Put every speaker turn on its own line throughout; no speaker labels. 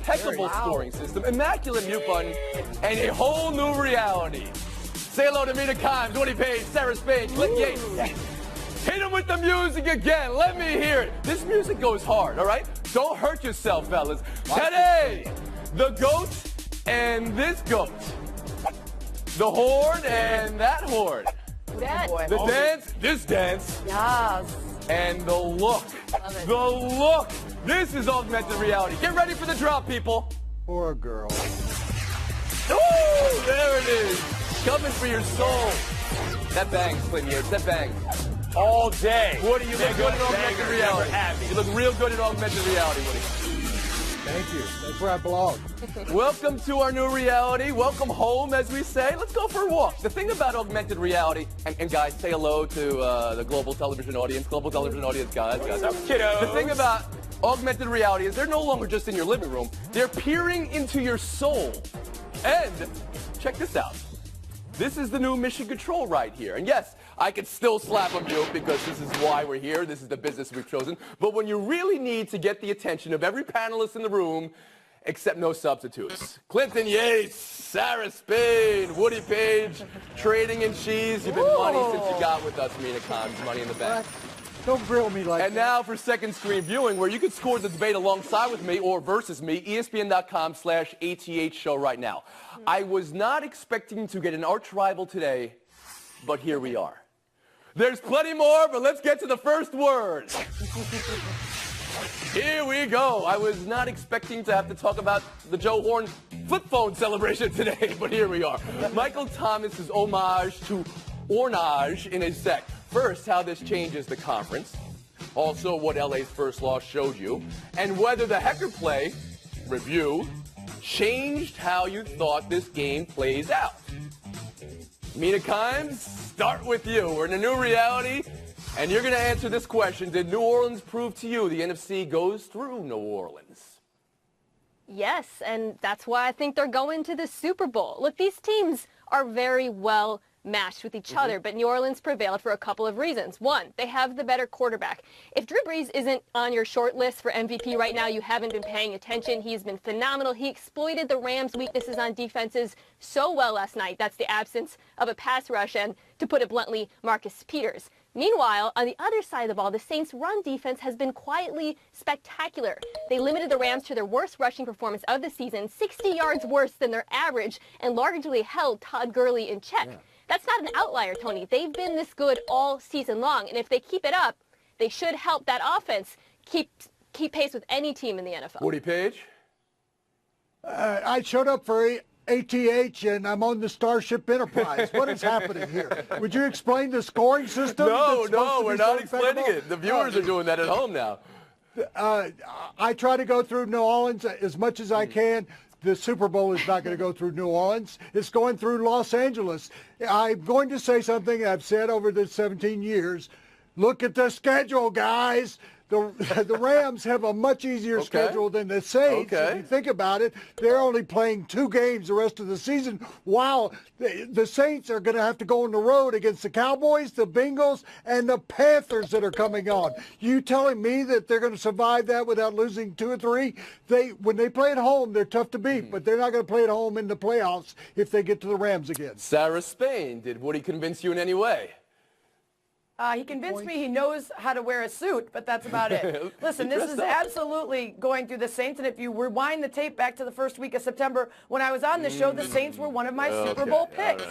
impeccable scoring system, immaculate mute button, and a whole new reality. Say hello to Mina Kimes, Woody Page, Sarah Spain, Clint Yates. Hit him with the music again. Let me hear it. This music goes hard, all right? Don't hurt yourself, fellas. Today, the goat and this goat. The horde and that horde. The dance, this dance.
Yes.
And the look. The look. This is augmented reality. Get ready for the drop, people.
Poor girl.
Ooh, there it is. Coming for your soul. That bangs, Clint Yates. That bangs.
All day.
Woody, you look good in augmented reality. You look real good in augmented reality, Woody.
Thank you. That's where I belong.
Welcome to our new reality. Welcome home, as we say. Let's go for a walk. The thing about augmented reality, and guys, say hello to the global television audience. Global television audience, guys.
What's up, kiddos?
The thing about augmented reality is they're no longer just in your living room. They're peering into your soul. And check this out. This is the new mission control right here. And yes, I could still slap on you because this is why we're here. This is the business we've chosen. But when you really need to get the attention of every panelist in the room, except no substitutes. Clinton Yates, Sarah Spain, Woody Page, trading in cheese. You've been money since you got with us, Mina Kimes, Money in the Bank.
Don't grill me like that.
And now for second screen viewing, where you can score the debate alongside with me or versus me, ESPN.com/ATH show right now. I was not expecting to get an arch rival today, but here we are. There's plenty more, but let's get to the first word. Here we go. I was not expecting to have to talk about the Joe Horn flip phone celebration today, but here we are. Michael Thomas's homage to Ornage in a sec. First, how this changes the conference. Also, what LA's first loss showed you. And whether the Hecker play, review, changed how you thought this game plays out. Mina Kimes, start with you. We're in a new reality, and you're going to answer this question. Did New Orleans prove to you the NFC goes through New Orleans?
Yes, and that's why I think they're going to the Super Bowl. Look, these teams are very well matched with each other, but New Orleans prevailed for a couple of reasons. One, they have the better quarterback. If Drew Brees isn't on your short list for MVP right now, you haven't been paying attention. He's been phenomenal. He exploited the Rams' weaknesses on defenses so well last night. That's the absence of a pass rush and, to put it bluntly, Marcus Peters. Meanwhile, on the other side of the ball, the Saints' run defense has been quietly spectacular. They limited the Rams to their worst rushing performance of the season, 60 yards worse than their average, and largely held Todd Gurley in check. Yeah. That's not an outlier, Tony. They've been this good all season long, and if they keep it up, they should help that offense keep pace with any team in the NFL.
Woody Page?
I showed up for ATH, and I'm on the Starship Enterprise. What is happening here? Would you explain the scoring system?
No, we're not explaining it. The viewers are doing that at home now.
I try to go through New Orleans as much as I can. The Super Bowl is not going to go through New Orleans. It's going through Los Angeles. I'm going to say something I've said over the 17 years. Look at the schedule, guys. The Rams have a much easier schedule than the Saints. If you think about it, they're only playing 2 games the rest of the season, while the Saints are going to have to go on the road against the Cowboys, the Bengals, and the Panthers that are coming on. You telling me that they're going to survive that without losing 2 or 3? When they play at home, they're tough to beat, but they're not going to play at home in the playoffs if they get to the Rams again.
Sarah Spain, did Woody convince you in any way?
He convinced me he knows how to wear a suit, but that's about it. Listen, this is absolutely going through the Saints, and if you rewind the tape back to the first week of September, when I was on the show, the Saints were one of my Super Bowl picks.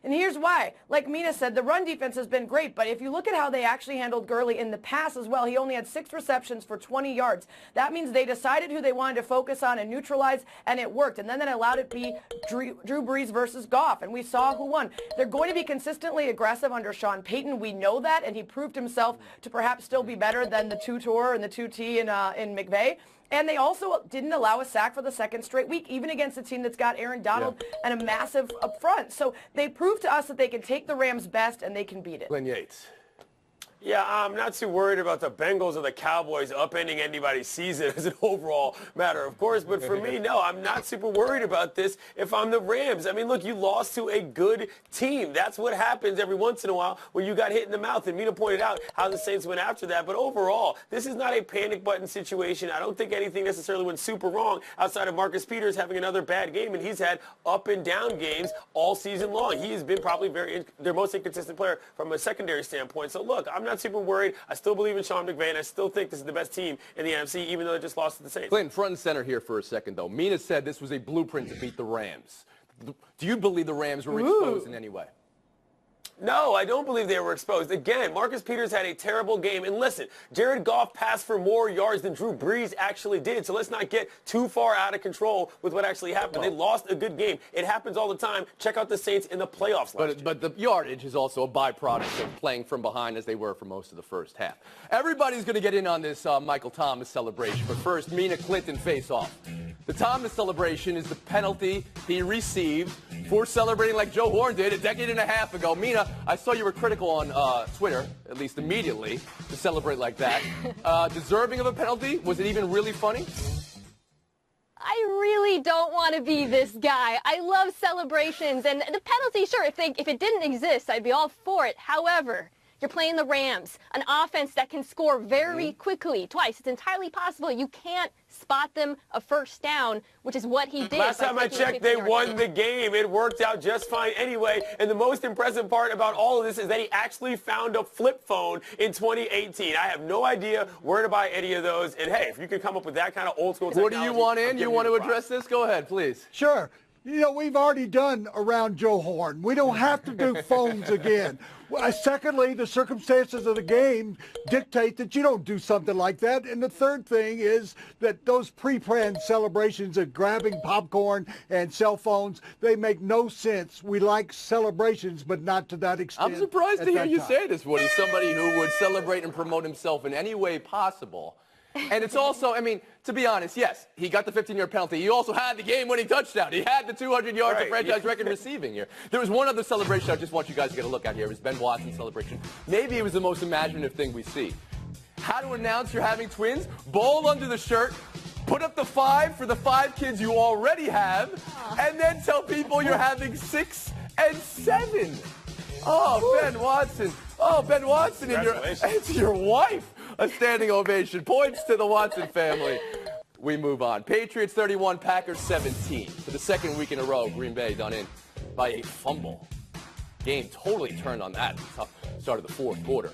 And here's why. Like Mina said, the run defense has been great, but if you look at how they actually handled Gurley in the pass as well, he only had 6 receptions for 20 yards. That means they decided who they wanted to focus on and neutralize, and it worked. And then that allowed it to be Drew Brees versus Goff, and we saw who won. They're going to be consistently aggressive under Sean Payton. We know that, and he proved himself to perhaps still be better than the 2-tour and the 2T in McVay. And they also didn't allow a sack for the second straight week, even against a team that's got Aaron Donald and a massive up front. So they proved to us that they can take the Rams' best and they can beat it.
Glenn Yates.
Yeah, I'm not too worried about the Bengals or the Cowboys upending anybody's season as an overall matter, of course. But for me, no, I'm not super worried about this if I'm the Rams. I mean, look, you lost to a good team. That's what happens every once in a while when you got hit in the mouth. And Mina pointed out how the Saints went after that. But overall, this is not a panic button situation. I don't think anything necessarily went super wrong outside of Marcus Peters having another bad game. And he's had up and down games all season long. He has been probably their most inconsistent player from a secondary standpoint. So, look, I'm not super worried. I still believe in Sean McVay, and I still think this is the best team in the NFC, even though they just lost to the Saints.
Clinton, front and center here for a second, though. Mina said this was a blueprint to beat the Rams. Do you believe the Rams were exposed in any way?
No, I don't believe they were exposed. Again, Marcus Peters had a terrible game. And listen, Jared Goff passed for more yards than Drew Brees actually did. So let's not get too far out of control with what actually happened. They lost a good game. It happens all the time. Check out the Saints in the playoffs last year.
But the yardage is also a byproduct of playing from behind as they were for most of the first half. Everybody's going to get in on this Michael Thomas celebration. But first, Mina Clinton face-off. The Thomas celebration is the penalty he received for celebrating like Joe Horn did a decade and a half ago. Mina, I saw you were critical on Twitter, at least immediately, to celebrate like that. Deserving of a penalty? Was it even really funny?
I really don't want to be this guy. I love celebrations, and the penalty, sure, if it didn't exist, I'd be all for it. However, you're playing the Rams, an offense that can score very quickly, twice. It's entirely possible. You can't spot them a first down, which is what he did.
Last time I checked, they won the game. It worked out just fine anyway. And the most impressive part about all of this is that he actually found a flip phone in 2018. I have no idea where to buy any of those. And hey, if you can come up with that kind of old school technology.
What do you want in? You want to address this? Go ahead, please.
Sure. You know, we've already done around Joe Horn. We don't have to do phones again. Secondly, the circumstances of the game dictate that you don't do something like that. And the third thing is that those pre-planned celebrations of grabbing popcorn and cell phones, they make no sense. We like celebrations, but not to that extent.
I'm surprised to hear you say this, Woody. Somebody who would celebrate and promote himself in any way possible. And it's also, I mean, to be honest, yes, he got the 15-yard penalty. He also had the game-winning touchdown. He had the 200 yards of franchise record receiving here. There was one other celebration I just want you guys to get a look at here. It was Ben Watson's celebration. Maybe it was the most imaginative thing we see. How to announce you're having twins, bowl under the shirt, put up the 5 for the 5 kids you already have, and then tell people you're having 6 and 7. Oh, Ben Watson. Oh, Ben Watson and your wife. A standing ovation. Points to the Watson family. We move on. Patriots 31, Packers 17. For the second week in a row, Green Bay done in by a fumble. Game totally turned on that start of the fourth quarter.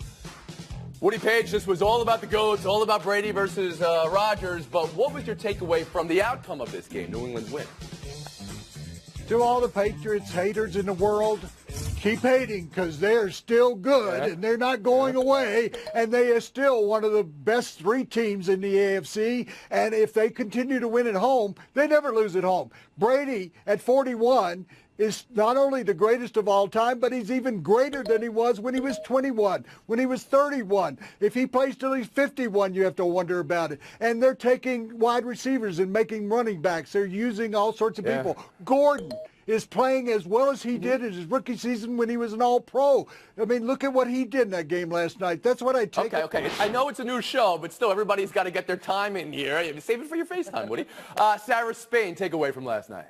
Woody Page, this was all about the GOATs, all about Brady versus Rodgers, but what was your takeaway from the outcome of this game, New England's win?
To all the Patriots haters in the world, keep hating because they're still good and they're not going away, and they are still one of the best 3 teams in the AFC, and if they continue to win at home, they never lose at home. Brady at 41 is not only the greatest of all time, but he's even greater than he was when he was 21, when he was 31. If he plays till he's 51, you have to wonder about it. And they're taking wide receivers and making running backs. They're using all sorts of people. Gordon is playing as well as he did in his rookie season when he was an all-pro. I mean, look at what he did in that game last night. That's what I take.
Okay. I know it's a new show, but still, everybody's got to get their time in here. Save it for your FaceTime, Woody. Sarah Spain, takeaway from last night.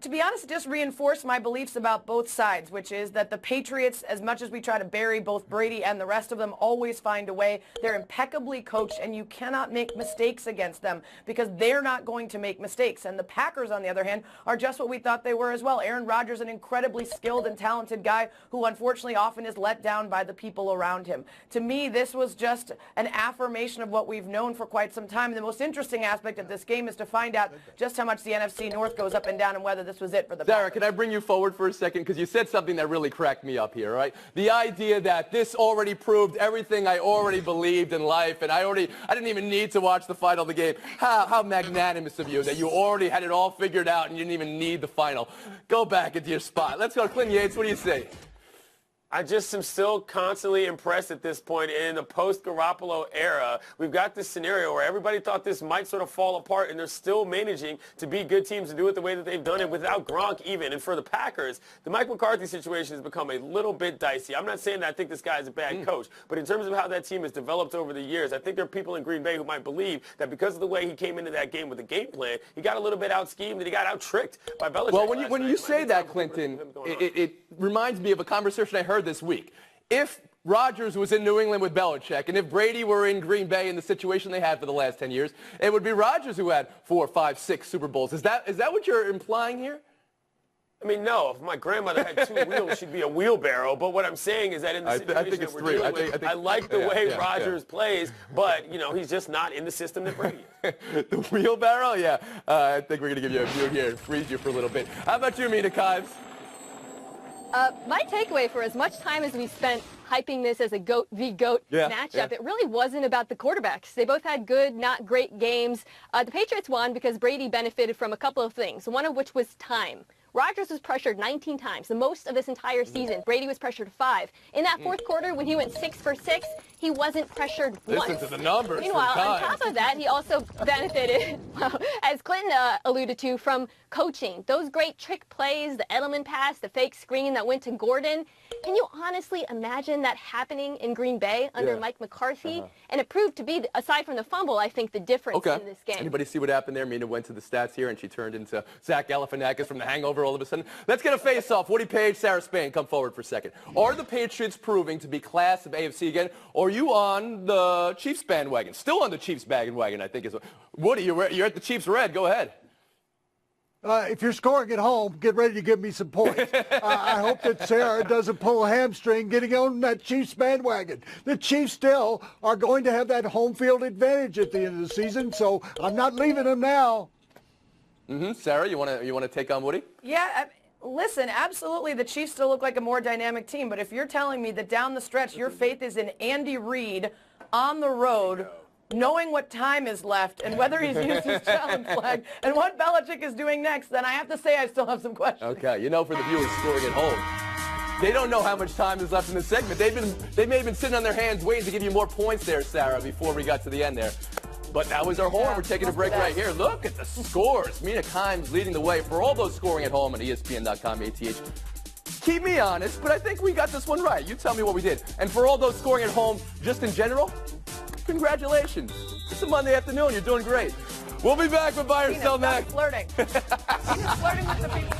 To be honest, it just reinforced my beliefs about both sides, which is that the Patriots, as much as we try to bury both Brady and the rest of them, always find a way. They're impeccably coached, and you cannot make mistakes against them because they're not going to make mistakes. And the Packers, on the other hand, are just what we thought they were as well. Aaron Rodgers, an incredibly skilled and talented guy who unfortunately often is let down by the people around him. To me, this was just an affirmation of what we've known for quite some time. And the most interesting aspect of this game is to find out just how much the NFC North goes up and down and whether this was it for the
Sarah,
Packers.
can I bring you forward for a second? Because you said something that really cracked me up here, right? The idea that this already proved everything I already believed in life, and I didn't even need to watch the final of the game. How magnanimous of you that you already had it all figured out and you didn't even need the final. Go back into your spot. Let's go. Clinton Yates, what do you say?
I just am still constantly impressed at this point. In the post-Garoppolo era, we've got this scenario where everybody thought this might sort of fall apart, and they're still managing to beat good teams and do it the way that they've done it without Gronk even. And for the Packers, the Mike McCarthy situation has become a little bit dicey. I'm not saying that I think this guy is a bad coach, but in terms of how that team has developed over the years, I think there are people in Green Bay who might believe that because of the way he came into that game with a game plan, he got a little bit out-schemed and he got out-tricked by Belichick.
Well, when you say that, Clinton, it reminds me of a conversation I heard this week. If Rodgers was in New England with Belichick, and if Brady were in Green Bay in the situation they had for the last 10 years, it would be Rodgers who had 4, 5, 6 Super Bowls. Is that what you're implying here?
I mean, no. If my grandmother had 2 wheels, she'd be a wheelbarrow. But what I'm saying is that in the situation that we're dealing with, I like the way Rodgers plays, but, you know, he's just not in the system that Brady is.
The wheelbarrow? Yeah. I think we're going to give you a view here and freeze you for a little bit. How about you, Mina Kimes?
My takeaway, for as much time as we spent hyping this as a GOAT v. GOAT matchup, it really wasn't about the quarterbacks. They both had good, not great games. The Patriots won because Brady benefited from a couple of things, one of which was time. Rodgers was pressured 19 times, the most of this entire season. Brady was pressured 5. In that fourth quarter, when he went 6 for 6, he wasn't pressured once.
Listen to the numbers.
Meanwhile, on top of that, he also benefited, as Clinton alluded to, from coaching. Those great trick plays, the Edelman pass, the fake screen that went to Gordon. Can you honestly imagine that happening in Green Bay under Mike McCarthy? And it proved to be, aside from the fumble, I think the difference in this game.
Anybody see what happened there? Mina went to the stats here, and she turned into Zach Galifianakis from The Hangover all of a sudden. Let's get a face-off. Woody Page, Sarah Spain, come forward for a second. Are the Patriots proving to be class of AFC again, or are you on the Chiefs bandwagon? Still on the Chiefs bandwagon, I think. Woody, you're at the Chiefs red. Go ahead.
If you're scoring at home, get ready to give me some points. I hope that Sarah doesn't pull a hamstring getting on that Chiefs bandwagon. The Chiefs still are going to have that home field advantage at the end of the season, so I'm not leaving them now.
Sarah, you want to take on Woody?
Yeah, listen, absolutely the Chiefs still look like a more dynamic team, but if you're telling me that down the stretch your faith is in Andy Reid on the road, knowing what time is left and whether he's used his challenge flag and what Belichick is doing next, then I have to say I still have some questions.
Okay, you know, for the viewers scoring at home, they don't know how much time is left in this segment. They may have been sitting on their hands waiting to give you more points there, Sarah, before we got to the end there. But that was our horn. We're taking a break right here. Look at the scores. Mina Kimes leading the way for all those scoring at home on ESPN.com, ATH. Keep me honest, but I think we got this one right. You tell me what we did. And for all those scoring at home, just in general, congratulations. It's a Monday afternoon. You're doing great. We'll be back with Buy or Sell next.
Flirting. Flirting with the people.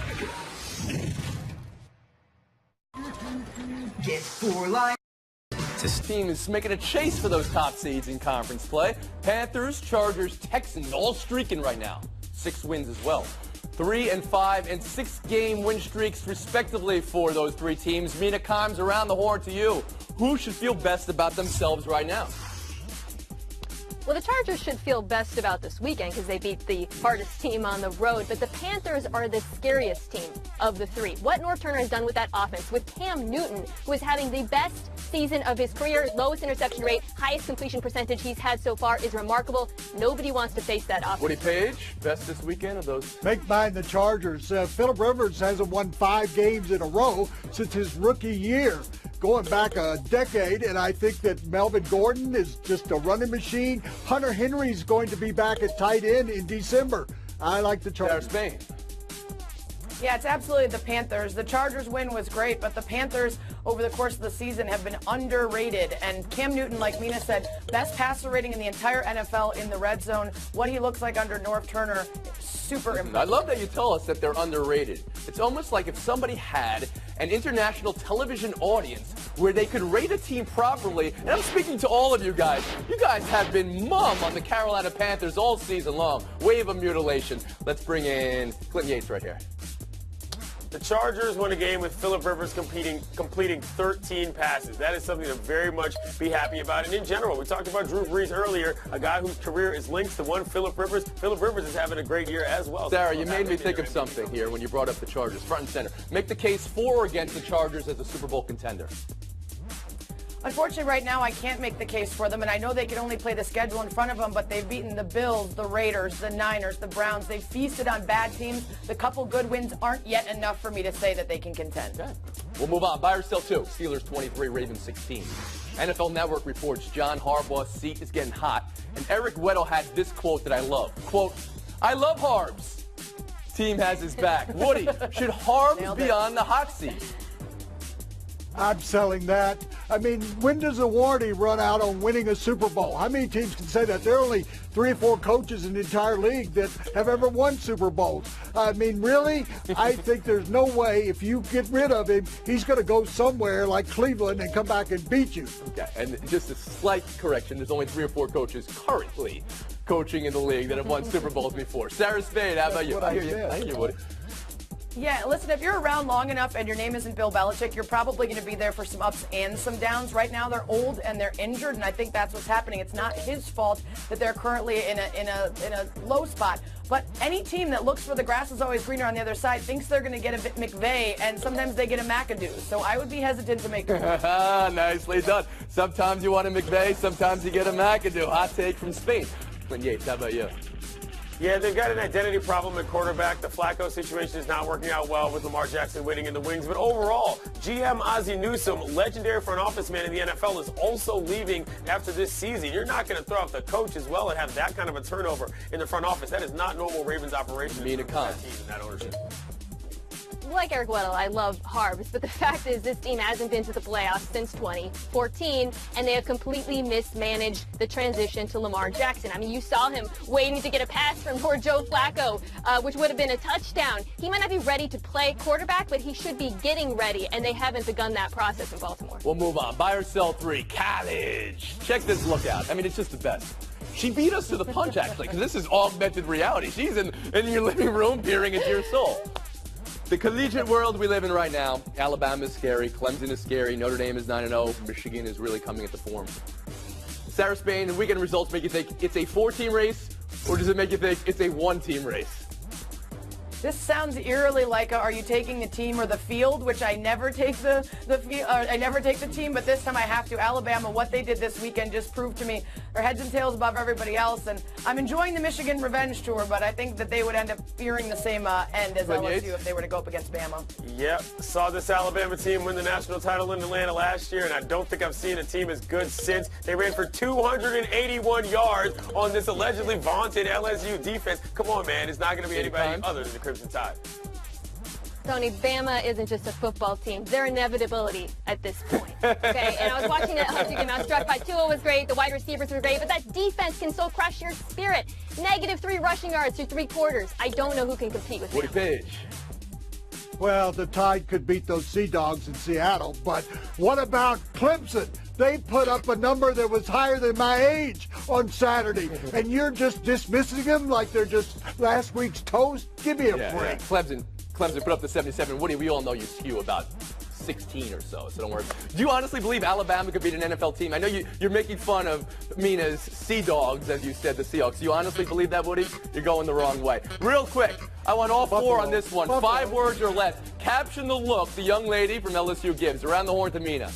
Get 4 lines.
This team is making a chase for those top seeds in conference play. Panthers, Chargers, Texans, all streaking right now. 6 wins as well. 3 and 5 and 6-game win streaks respectively for those 3 teams. Mina Kimes, around the horn to you. Who should feel best about themselves right now?
Well, the Chargers should feel best about this weekend because they beat the hardest team on the road, but the Panthers are the scariest team of the 3. What Norv Turner has done with that offense, with Cam Newton, who is having the best season of his career, lowest interception rate, highest completion percentage he's had so far, is remarkable. Nobody wants to face that offense.
Woody Page, best this weekend of those?
Make mine the Chargers. Phillip Rivers hasn't won 5 games in a row since his rookie year, going back a decade, and I think that Melvin Gordon is just a running machine. Hunter Henry's going to be back at tight end in December. I like the Chargers.
Spain.
Yeah, it's absolutely the Panthers. The Chargers win was great, but the Panthers over the course of the season have been underrated. And Cam Newton, like Mina said, best passer rating in the entire NFL in the red zone. What he looks like under Norv Turner, super impressive.
I love that you tell us that they're underrated. It's almost like if somebody had an international television audience where they could rate a team properly, and I'm speaking to all of you guys. You guys have been mum on the Carolina Panthers all season long. Wave of mutilation. Let's bring in Clinton Yates right here.
The Chargers won a game with Phillip Rivers completing 13 passes. That is something to very much be happy about. And in general, we talked about Drew Brees earlier, a guy whose career is linked to one Phillip Rivers. Phillip Rivers is having a great year as well.
Sarah, you made me think of something here when you brought up the Chargers, front and center. Make the case for or against the Chargers as a Super Bowl contender.
Unfortunately, right now, I can't make the case for them, and I know they can only play the schedule in front of them, but they've beaten the Bills, the Raiders, the Niners, the Browns. They've feasted on bad teams. The couple good wins aren't yet enough for me to say that they can contend.
Okay. We'll move on. Buy or sell 2. Steelers 23, Ravens 16. NFL Network reports John Harbaugh's seat is getting hot. And Eric Weddle had this quote that I love. Quote, I love Harbs. Team has his back. Woody, should Harbs be on the hot seat?
I'm selling that. I mean, when does the warranty run out on winning a Super Bowl? How many teams can say that? There are only 3 or 4 coaches in the entire league that have ever won Super Bowls. I mean, really? I think there's no way if you get rid of him, he's going to go somewhere like Cleveland and come back and beat you.
Okay, and just a slight correction. There's only 3 or 4 coaches currently coaching in the league that have won Super Bowls before. Sarah Spade, how about you?
I
hear you. I hear you, Woody.
Yeah, listen, if you're around long enough and your name isn't Bill Belichick, you're probably going to be there for some ups and some downs. Right now, they're old and they're injured, and I think that's what's happening. It's not his fault that they're currently in a low spot. But any team that looks for the grass is always greener on the other side thinks they're going to get a McVay, and sometimes they get a McAdoo. So I would be hesitant to make the move.
Nicely done. Sometimes you want a McVay, sometimes you get a McAdoo. Hot take from Spain. Clint Yates, how about you?
Yeah, they've got an identity problem at quarterback. The Flacco situation is not working out well with Lamar Jackson winning in the wings. But overall, GM Ozzie Newsome, legendary front office man in the NFL, is also leaving after this season. You're not going to throw off the coach as well and have that kind of a turnover in the front office. That is not normal Ravens operation.
Mina Khan.
That ownership.
Like Eric Weddle, I love Harbs, but the fact is this team hasn't been to the playoffs since 2014, and they have completely mismanaged the transition to Lamar Jackson. I mean, you saw him waiting to get a pass from poor Joe Flacco, which would have been a touchdown. He might not be ready to play quarterback, but he should be getting ready, and they haven't begun that process in Baltimore.
We'll move on. Buy or sell 3. College. Check this look out. I mean, it's just the best. She beat us to the punch, actually, because this is augmented reality. She's in your living room peering into your soul. The collegiate world we live in right now, Alabama is scary, Clemson is scary, Notre Dame is 9-0, Michigan is really coming into form. Sarah Spain, the weekend results make you think it's a 4-team race, or does it make you think it's a 1-team race?
This sounds eerily like are you taking the team or the field, which I never take the team, but this time I have to. Alabama, what they did this weekend just proved to me they're heads and tails above everybody else, and I'm enjoying the Michigan revenge tour, but I think that they would end up fearing the same end as LSU if they were to go up against Bama.
Yep, saw this Alabama team win the national title in Atlanta last year, and I don't think I've seen a team as good since. They ran for 281 yards on this allegedly vaunted LSU defense. Come on, man, it's not going to be anybody other than the Crimson Tide.
Tony, Bama isn't just a football team. They're inevitability at this point. Okay, and I was watching that Husky game. I was struck by Tua was great. The wide receivers were great, but that defense can so crush your spirit. -3 rushing yards through 3 quarters. I don't know who can compete with
Woody
Bama.
Page.
Well, the Tide could beat those Sea Dogs in Seattle, but what about Clemson? They put up a number that was higher than my age on Saturday, and you're just dismissing them like they're just last week's toast? Give me a break.
Clemson put up the 77. Woody, we all know you skew about 16 or so don't worry. Do you honestly believe Alabama could beat an NFL team? I know you're making fun of Mina's Sea Dogs, as you said, the Seahawks. Do you honestly believe that, Woody? You're going the wrong way. Real quick, I want all 4 on this one. 5 words or less. Caption the look the young lady from LSU gives. Around the horn to Mina.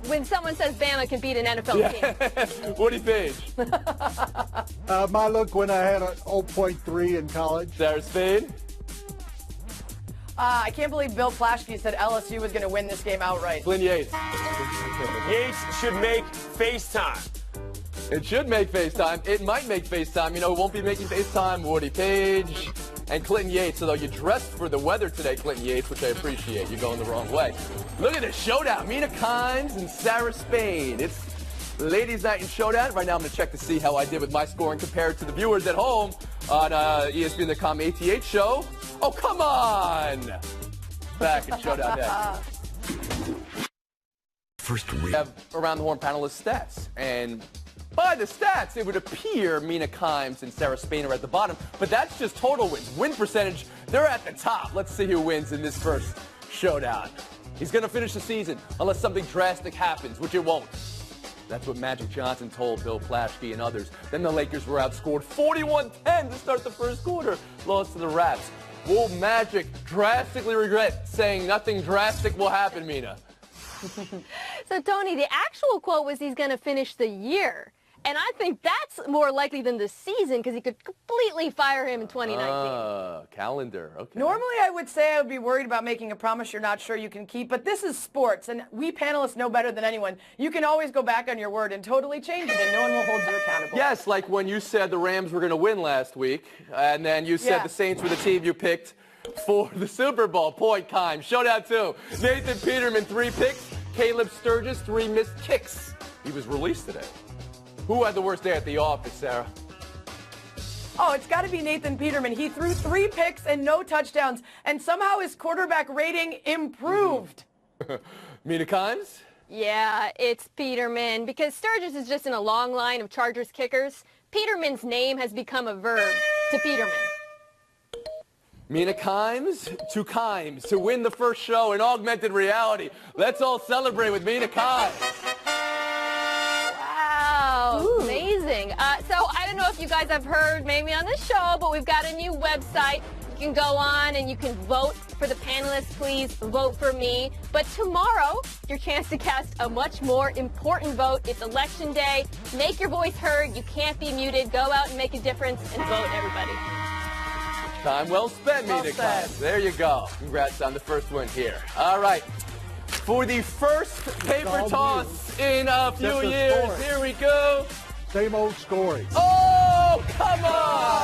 When someone says Bama can beat an NFL team.
Woody Page.
My look when I had an 0.3 in college.
Sarah Spade.
I can't believe Bill Plaschke said LSU was going to win this game outright.
Clint Yates.
Yates should make FaceTime.
It should make FaceTime. It might make FaceTime. You know, it won't be making FaceTime. Woody Page and Clinton Yates. Although you dressed for the weather today, Clinton Yates, which I appreciate. You're going the wrong way. Look at this showdown. Mina Kimes and Sarah Spain. It's Ladies' Night in Showdown. Right now I'm going to check to see how I did with my scoring compared to the viewers at home on ESPN.com ATH show. Oh, come on! Back in Showdown next. We have Around the Horn panelist stats. And by the stats, it would appear Mina Kimes and Sarah Spain are at the bottom. But that's just total wins. Win percentage, they're at the top. Let's see who wins in this first showdown. He's going to finish the season unless something drastic happens, which it won't. That's what Magic Johnson told Bill Plaschke and others. Then the Lakers were outscored 41-10 to start the first quarter. Lost to the Raps. Will Magic drastically regret saying nothing drastic will happen, Mina?
So, Tony, the actual quote was he's going to finish the year. And I think that's more likely than the season because he could completely fire him in 2019.
Calendar. Okay.
Normally, I would say I would be worried about making a promise you're not sure you can keep, but this is sports, and we panelists know better than anyone. You can always go back on your word and totally change it, and no one will hold you accountable.
Yes, like when you said the Rams were going to win last week, and then you said the Saints were the team you picked for the Super Bowl. Point time. Showdown 2. Nathan Peterman, 3 picks. Caleb Sturgis, 3 missed kicks. He was released today. Who had the worst day at the office, Sarah?
Oh, it's got to be Nathan Peterman. He threw 3 picks and no touchdowns, and somehow his quarterback rating improved.
Mina Kimes?
Yeah, it's Peterman because Sturgis is just in a long line of Chargers kickers. Peterman's name has become a verb to Peterman.
Mina Kimes to win the first show in augmented reality. Let's all celebrate with Mina Kimes.
Wow, amazing. So I don't know if you guys have heard maybe on this show, but we've got a new website. You can go on and you can vote for the panelists. Please vote for me. But tomorrow, your chance to cast a much more important vote. It's Election Day. Make your voice heard. You can't be muted. Go out and make a difference and vote, everybody.
Time well spent, Mina Kimes. There you go. Congrats on the first win here. All right. For the first paper toss in a few years, here we go.
Same old story.
Oh, come on!